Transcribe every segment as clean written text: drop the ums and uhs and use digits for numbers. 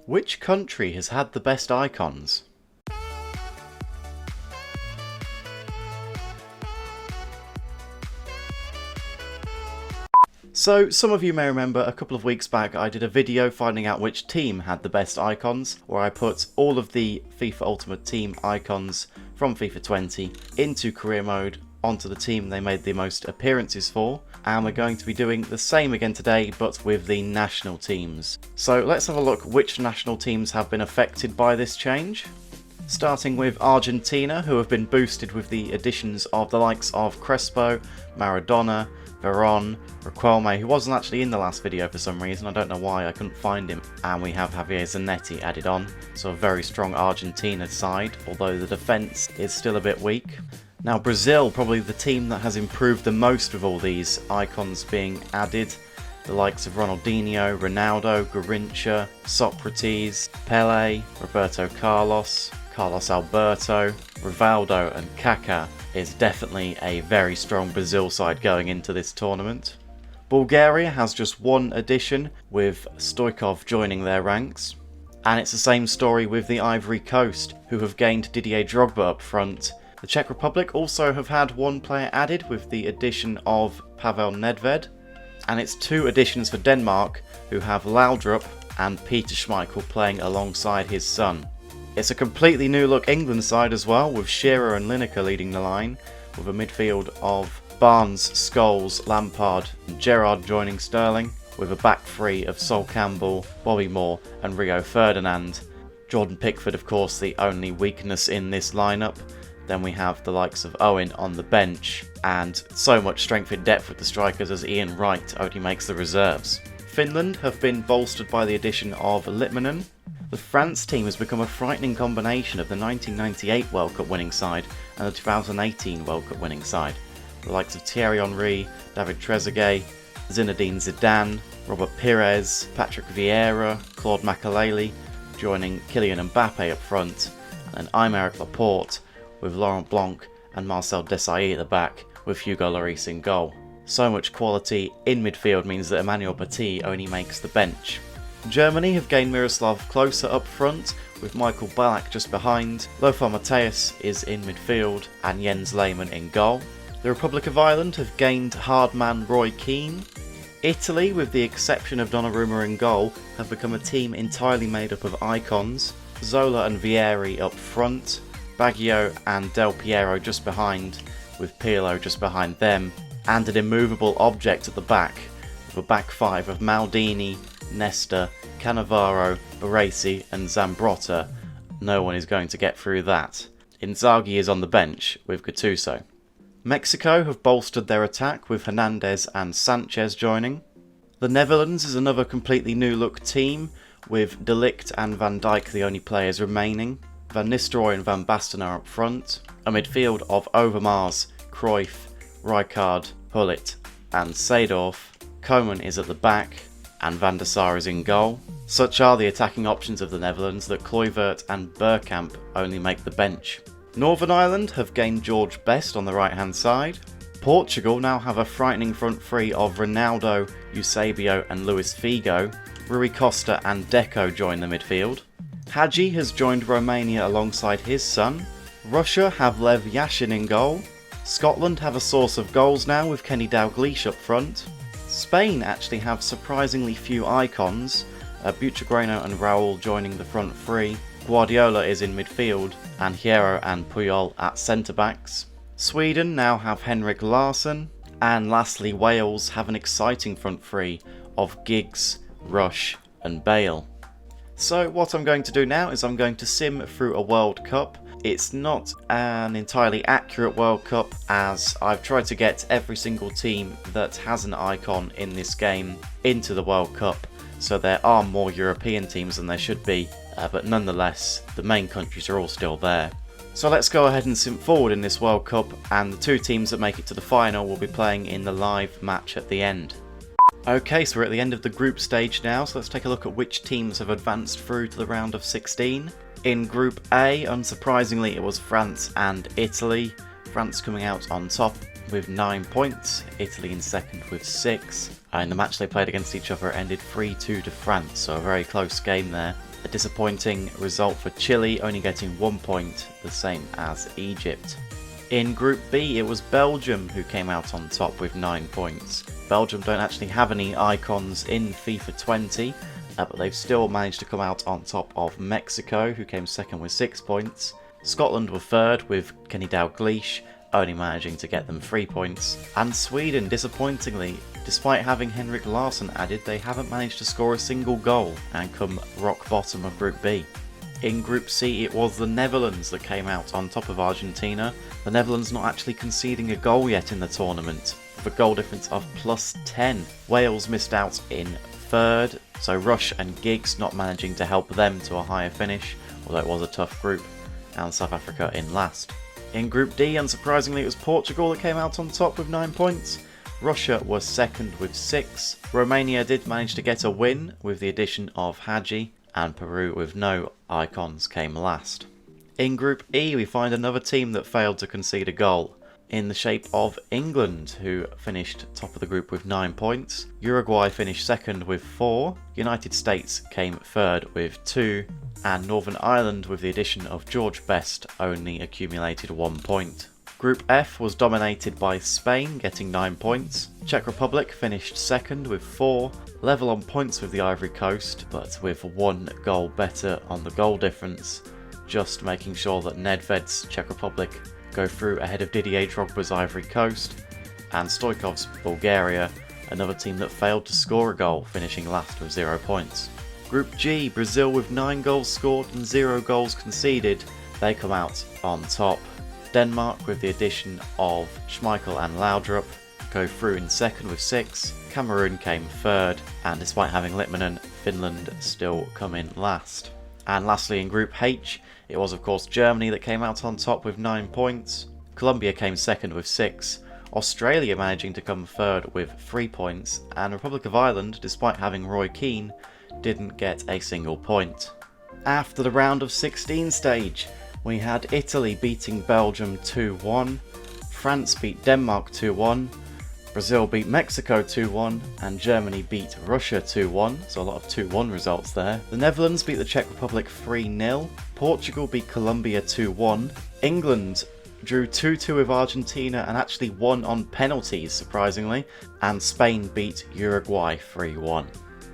Which country has had the best icons? So, some of you may remember a couple of weeks back I did a video finding out which team had the best icons, where I put all of the FIFA Ultimate Team icons from FIFA 20 into career mode onto the team they made the most appearances for, and we're going to be doing the same again today but with the national teams. So let's have a look which national teams have been affected by this change. Starting with Argentina, who have been boosted with the additions of the likes of Crespo, Maradona, Veron, Riquelme, who wasn't actually in the last video for some reason, I don't know why, I couldn't find him, and we have Javier Zanetti added on, so a very strong Argentina side, although the defence is still a bit weak. Now Brazil, probably the team that has improved the most with all these icons being added, the likes of Ronaldinho, Ronaldo, Garrincha, Socrates, Pele, Roberto Carlos, Carlos Alberto, Rivaldo and Kaká is definitely a very strong Brazil side going into this tournament. Bulgaria has just one addition, with Stoichkov joining their ranks. And it's the same story with the Ivory Coast, who have gained Didier Drogba up front. The Czech Republic also have had one player added with the addition of Pavel Nedved. And it's two additions for Denmark, who have Laudrup and Peter Schmeichel playing alongside his son. It's a completely new look England side as well, with Shearer and Lineker leading the line, with a midfield of Barnes, Scholes, Lampard and Gerrard joining Sterling, with a back three of Sol Campbell, Bobby Moore and Rio Ferdinand. Jordan Pickford, of course, the only weakness in this lineup. Then we have the likes of Owen on the bench, and so much strength in depth with the strikers as Ian Wright only makes the reserves. Finland have been bolstered by the addition of Litmanen. The France team has become a frightening combination of the 1998 World Cup winning side and the 2018 World Cup winning side. The likes of Thierry Henry, David Trezeguet, Zinedine Zidane, Robert Pires, Patrick Vieira, Claude Makelele joining Kylian Mbappe up front, and Aymeric Laporte with Laurent Blanc and Marcel Desailly at the back with Hugo Lloris in goal. So much quality in midfield means that Emmanuel Petit only makes the bench. Germany have gained Miroslav Klose up front, with Michael Ballack just behind, Lothar Matthäus is in midfield, and Jens Lehmann in goal. The Republic of Ireland have gained hardman Roy Keane. Italy, with the exception of Donnarumma in goal, have become a team entirely made up of icons. Zola and Vieri up front, Baggio and Del Piero just behind, with Pirlo just behind them, and an immovable object at the back, with a back five of Maldini, Nesta, Cannavaro, Baresi and Zambrotta. No one is going to get through that. Inzaghi is on the bench with Gattuso. Mexico have bolstered their attack with Hernandez and Sanchez joining. The Netherlands is another completely new look team, with De Ligt and Van Dijk the only players remaining. Van Nistelrooy and Van Basten are up front. A midfield of Overmars, Cruyff, Rijkaard, Gullit and Seedorf. Koeman is at the back, and Van der Sar is in goal. Such are the attacking options of the Netherlands that Kluivert and Bergkamp only make the bench. Northern Ireland have gained George Best on the right hand side. Portugal now have a frightening front three of Ronaldo, Eusebio and Luis Figo. Rui Costa and Deco join the midfield. Hagi has joined Romania alongside his son. Russia have Lev Yashin in goal. Scotland have a source of goals now with Kenny Dalglish up front. Spain actually have surprisingly few icons, Butragueno and Raul joining the front three, Guardiola is in midfield, and Hierro and Puyol at centre-backs. Sweden now have Henrik Larsson, and lastly Wales have an exciting front three of Giggs, Rush and Bale. So what I'm going to do now is I'm going to sim through a World Cup. It's not an entirely accurate World Cup, as I've tried to get every single team that has an icon in this game into the World Cup, so there are more European teams than there should be, but nonetheless the main countries are all still there. So let's go ahead and sim forward in this World Cup, and the two teams that make it to the final will be playing in the live match at the end. Okay, so we're at the end of the group stage now, so let's take a look at which teams have advanced through to the round of 16. In Group A, unsurprisingly, it was France and Italy. France coming out on top with 9 points, Italy in second with 6. And the match they played against each other ended 3-2 to France, so a very close game there. A disappointing result for Chile, only getting 1 point, the same as Egypt. In Group B, it was Belgium who came out on top with 9 points. Belgium don't actually have any icons in FIFA 20, but they've still managed to come out on top of Mexico, who came second with 6 points. Scotland were third with Kenny Dalglish, only managing to get them 3 points. And Sweden, disappointingly, despite having Henrik Larsson added, they haven't managed to score a single goal and come rock bottom of Group B. In Group C, it was the Netherlands that came out on top of Argentina. The Netherlands not actually conceding a goal yet in the tournament, with a goal difference of +10. Wales missed out in third, so Rush and Giggs not managing to help them to a higher finish, although it was a tough group, and South Africa in last. In Group D, unsurprisingly, it was Portugal that came out on top with 9 points. Russia was second with 6. Romania did manage to get a win with the addition of Hadji, and Peru with no icons came last. In Group E, we find another team that failed to concede a goal, in the shape of England, who finished top of the group with 9 points. Uruguay finished second with 4. United States came third with 2. And Northern Ireland, with the addition of George Best, only accumulated 1 point. Group F was dominated by Spain, getting 9 points. Czech Republic finished second with 4, level on points with the Ivory Coast, but with 1 goal better on the goal difference, just making sure that Nedved's Czech Republic go through ahead of Didier Drogba's Ivory Coast, and Stoikov's Bulgaria, another team that failed to score a goal, finishing last with 0 points. Group G, Brazil with 9 goals scored and 0 goals conceded, they come out on top. Denmark, with the addition of Schmeichel and Laudrup, go through in second with 6. Cameroon came third, and despite having Litmanen, Finland still come in last. And lastly, in Group H, it was of course Germany that came out on top with 9 points. Colombia came second with 6. Australia managing to come third with 3 points, and Republic of Ireland, despite having Roy Keane, didn't get a single point. After the round of 16 stage, we had Italy beating Belgium 2-1, France beat Denmark 2-1, Brazil beat Mexico 2-1, and Germany beat Russia 2-1, so a lot of 2-1 results there. The Netherlands beat the Czech Republic 3-0, Portugal beat Colombia 2-1, England drew 2-2 with Argentina and actually won on penalties, surprisingly, and Spain beat Uruguay 3-1.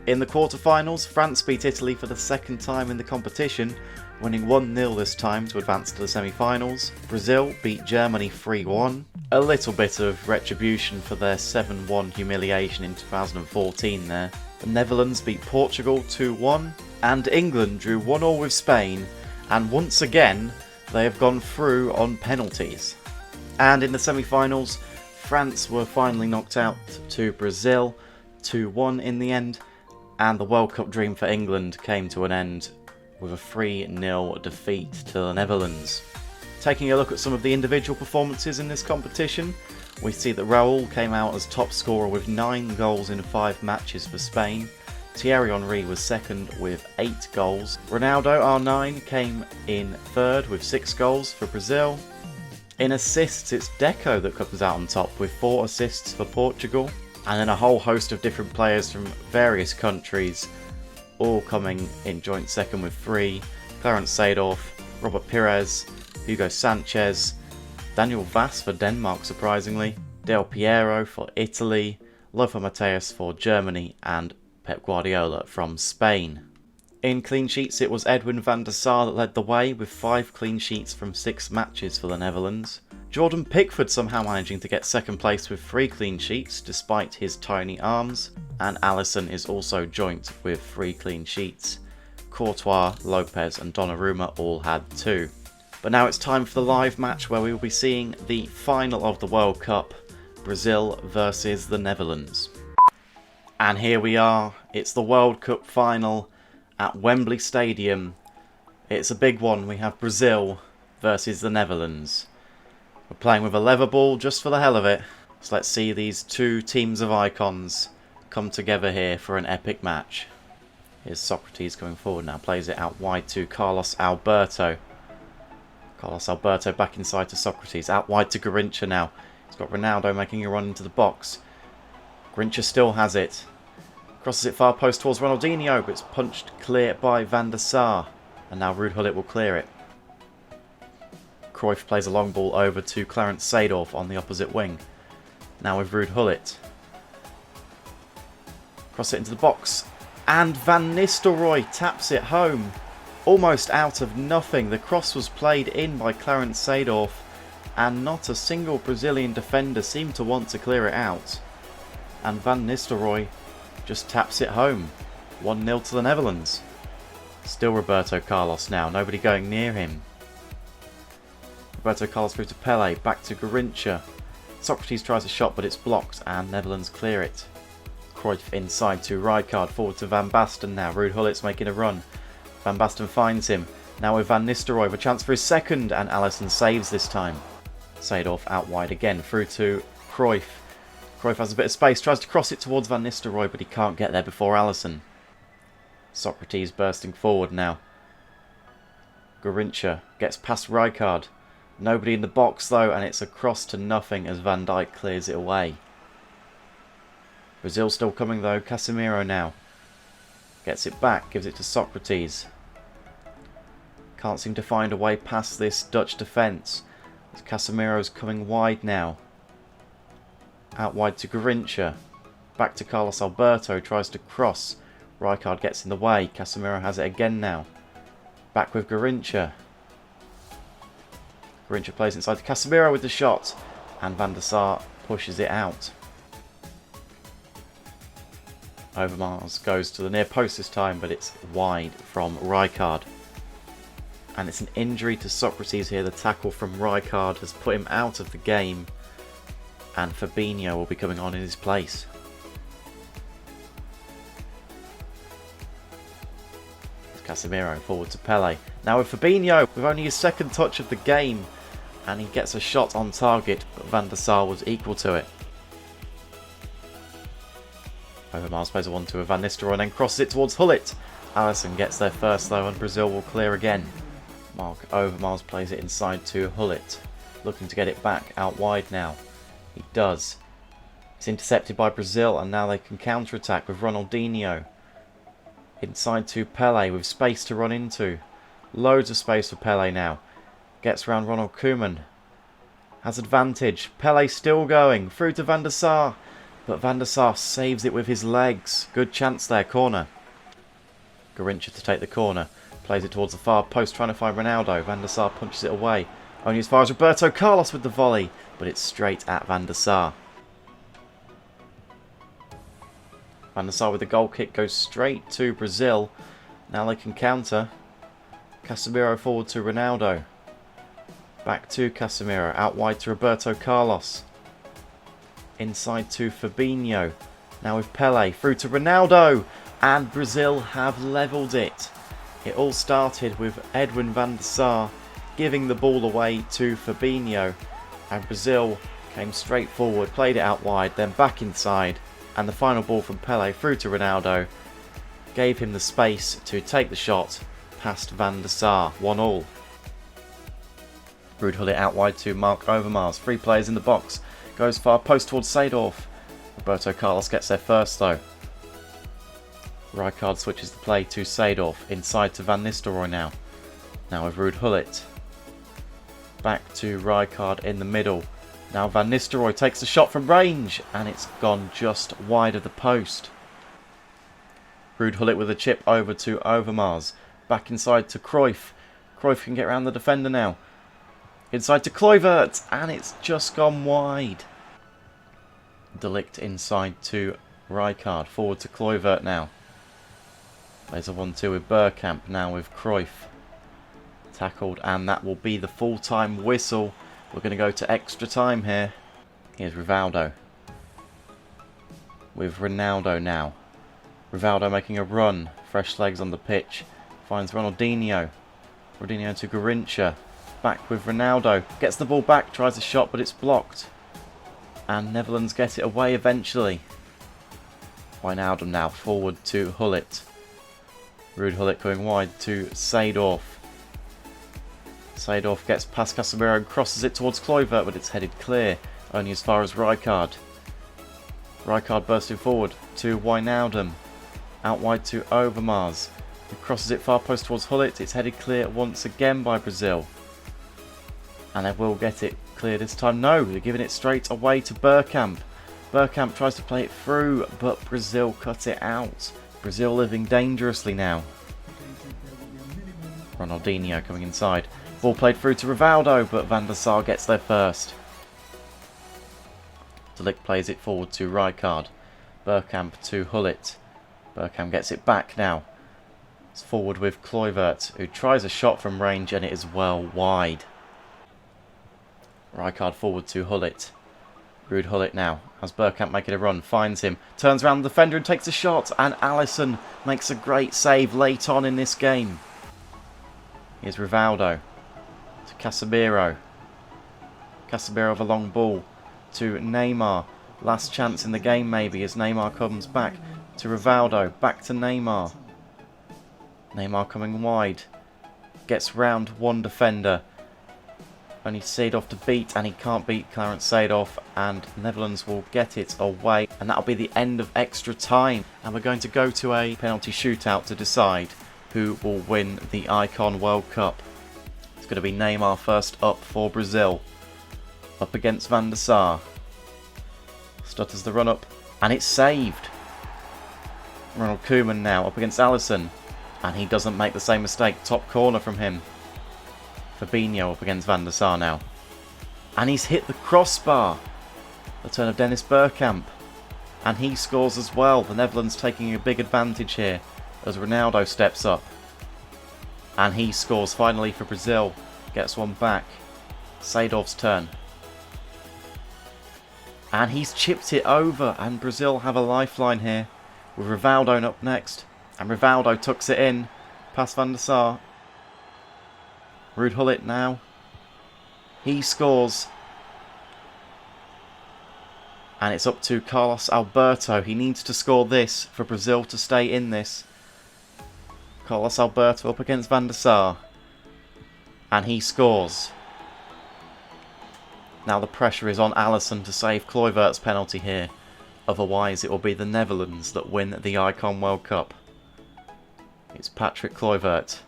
In the quarterfinals, France beat Italy for the second time in the competition, winning 1-0 this time to advance to the semi-finals. Brazil beat Germany 3-1. A little bit of retribution for their 7-1 humiliation in 2014 there. The Netherlands beat Portugal 2-1. And England drew 1-1 with Spain. And once again, they have gone through on penalties. And in the semi-finals, France were finally knocked out to Brazil 2-1 in the end. And the World Cup dream for England came to an end with a 3-0 defeat to the Netherlands. Taking a look at some of the individual performances in this competition, we see that Raul came out as top scorer with 9 goals in 5 matches for Spain. Thierry Henry was second with 8 goals. Ronaldo, R9, came in third with 6 goals for Brazil. In assists, it's Deco that comes out on top with 4 assists for Portugal. And then a whole host of different players from various countries, all coming in joint second with 3. Clarence Seedorf, Robert Pires, Hugo Sanchez, Daniel Vass for Denmark surprisingly, Del Piero for Italy, Lothar Matthäus for Germany, and Pep Guardiola from Spain. In clean sheets, it was Edwin van der Sar that led the way with 5 clean sheets from 6 matches for the Netherlands. Jordan Pickford somehow managing to get second place with 3 clean sheets despite his tiny arms, and Alisson is also joint with 3 clean sheets. Courtois, Lopez and Donnarumma all had 2. But now it's time for the live match where we will be seeing the final of the World Cup, Brazil versus the Netherlands. And here we are, it's the World Cup final at Wembley Stadium. It's a big one, we have Brazil versus the Netherlands. We're playing with a leather ball just for the hell of it. So let's see these 2 teams of icons come together here for an epic match. Here's Socrates going forward now, plays it out wide to Carlos Alberto. Carlos Alberto back inside to Socrates, out wide to Garrincha now. He's got Ronaldo making a run into the box. Garrincha still has it. Crosses it far post towards Ronaldinho, but it's punched clear by Van der Sar. And now Ruud Gullit will clear it. Cruyff plays a long ball over to Clarence Seedorf on the opposite wing. Now with Ruud Gullit. Cross it into the box. And Van Nistelrooy taps it home. Almost out of nothing. The cross was played in by Clarence Seedorf. And not a single Brazilian defender seemed to want to clear it out. And Van Nistelrooy just taps it home. 1-0 to the Netherlands. Still Roberto Carlos now. Nobody going near him. Roberto Carlos through to Pele. Back to Garrincha. Socrates tries a shot, but it's blocked. And Netherlands clear it. Cruyff inside to Rijkaard. Forward to Van Basten now. Ruud Gullit's making a run. Van Basten finds him. Now with Van Nistelrooy. A chance for his second. And Alisson saves this time. Seedorf out wide again. Through to Cruyff. Cruyff has a bit of space, tries to cross it towards Van Nistelrooy, but he can't get there before Alisson. Socrates bursting forward now. Garrincha gets past Rijkaard. Nobody in the box though, and it's a cross to nothing as Van Dijk clears it away. Brazil still coming though. Casemiro now. Gets it back, gives it to Socrates. Can't seem to find a way past this Dutch defence. Casemiro's coming wide now. Out wide to Garrincha. Back to Carlos Alberto. Tries to cross. Rijkaard gets in the way. Casemiro has it again now. Back with Garrincha. Garrincha plays inside to Casemiro with the shot. And Van der Sar pushes it out. Overmars goes to the near post this time, but it's wide from Rijkaard. And it's an injury to Socrates here. The tackle from Rijkaard has put him out of the game. And Fabinho will be coming on in his place. Casemiro forward to Pele. Now with Fabinho, with only his second touch of the game. And he gets a shot on target, but Van der Sar was equal to it. Overmars plays a 1-2 with Van Nistelrooy and then crosses it towards Gullit. Alisson gets there first though, and Brazil will clear again. Mark Overmars plays it inside to Gullit. Looking to get it back out wide now. He does. It's intercepted by Brazil, and now they can counter-attack with Ronaldinho. Inside to Pele with space to run into. Loads of space for Pele now. Gets around Ronald Koeman. Has advantage. Pele still going. Through to Van der Sar. But Van der Sar saves it with his legs. Good chance there. Corner. Garrincha to take the corner. Plays it towards the far post, trying to find Ronaldo. Van der Sar punches it away. Only as far as Roberto Carlos with the volley. But it's straight at Van der Sar. Van der Sar with the goal kick goes straight to Brazil. Now they can counter. Casemiro forward to Ronaldo. Back to Casemiro. Out wide to Roberto Carlos. Inside to Fabinho. Now with Pele. Through to Ronaldo. And Brazil have levelled it. It all started with Edwin van der Sar giving the ball away to Fabinho. And Brazil came straight forward. Played it out wide. Then back inside. And the final ball from Pele through to Ronaldo. Gave him the space to take the shot past Van der Sar. 1-1. Ruud Gullit out wide to Mark Overmars. 3 players in the box. Goes far post towards Seedorf. Roberto Carlos gets there first though. Rijkaard switches the play to Seedorf. Inside to Van Nistelrooy now. Now with Ruud Gullit. Back to Rijkaard in the middle. Now Van Nistelrooy takes the shot from range. And it's gone just wide of the post. Ruud Gullit with a chip over to Overmars. Back inside to Cruyff. Cruyff can get around the defender now. Inside to Kluivert. And it's just gone wide. De Ligt inside to Rijkaard. Forward to Kluivert now. There's a 1-2 with Bergkamp. Now with Cruyff. Tackled. And that will be the full-time whistle. We're going to go to extra time here. Here's Rivaldo. With Ronaldo now. Rivaldo making a run. Fresh legs on the pitch. Finds Ronaldinho. Ronaldinho to Garrincha. Back with Ronaldo. Gets the ball back. Tries a shot, but it's blocked. And Netherlands get it away eventually. Wijnaldum now forward to Gullit. Ruud Gullit going wide to Seedorf. Seedorf gets past Casemiro and crosses it towards Kluivert, but it's headed clear. Only as far as Rijkaard. Rijkaard bursting forward to Wijnaldum. Out wide to Overmars, who crosses it far post towards Hullet. It's headed clear once again by Brazil. And they will get it clear this time. No, they're giving it straight away to Bergkamp. Bergkamp tries to play it through, but Brazil cut it out. Brazil living dangerously now. Ronaldinho coming inside. Ball played through to Rivaldo, but Van der Sar gets there first. De Ligt plays it forward to Rijkaard. Bergkamp to Hullet. Bergkamp gets it back now. It's forward with Kluivert, who tries a shot from range, and it is well wide. Rijkaard forward to Hullet. Ruud Hullet now, as Bergkamp making a run, finds him, turns around the defender and takes a shot, and Alisson makes a great save late on in this game. Here's Rivaldo to Casemiro. Casemiro with a long ball to Neymar. Last chance in the game maybe as Neymar comes back to Rivaldo. Back to Neymar. Neymar coming wide. Gets round one defender. Only Seedorf to beat, and he can't beat Clarence Seedorf, and Netherlands will get it away, and that'll be the end of extra time. And we're going to go to a penalty shootout to decide who will win the Icon World Cup. It's going to be Neymar first up for Brazil. Up against Van der Sar. Stutters the run up, and it's saved. Ronald Koeman now up against Alisson, and he doesn't make the same mistake. Top corner from him. Fabinho up against Van der Sar now. And he's hit the crossbar. The turn of Dennis Bergkamp. And he scores as well. The Netherlands taking a big advantage here as Ronaldo steps up. And he scores finally for Brazil. Gets one back. Seedorf's turn. And he's chipped it over. And Brazil have a lifeline here. With Rivaldo up next. And Rivaldo tucks it in. Past Van der Sar. Ruud Hullet now. He scores. And it's up to Carlos Alberto. He needs to score this for Brazil to stay in this. Carlos Alberto up against Van der Sar. And he scores. Now the pressure is on Alisson to save Kluivert's penalty here. Otherwise it will be the Netherlands that win the Icon World Cup. It's Patrick Kluivert.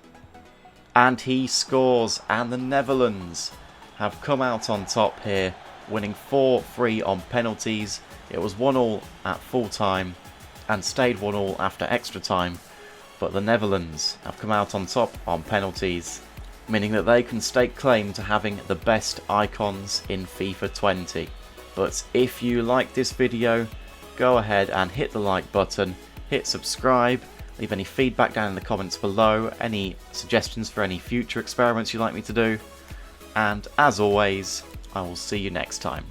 And he scores, and the Netherlands have come out on top here, winning 4-3 on penalties. It was 1-1 at full time and stayed 1-1 after extra time, but the Netherlands have come out on top on penalties, meaning that they can stake claim to having the best icons in FIFA 20. But if you like this video, go ahead and hit the like button, hit subscribe, leave any feedback down in the comments below, any suggestions for any future experiments you'd like me to do, and as always, I will see you next time.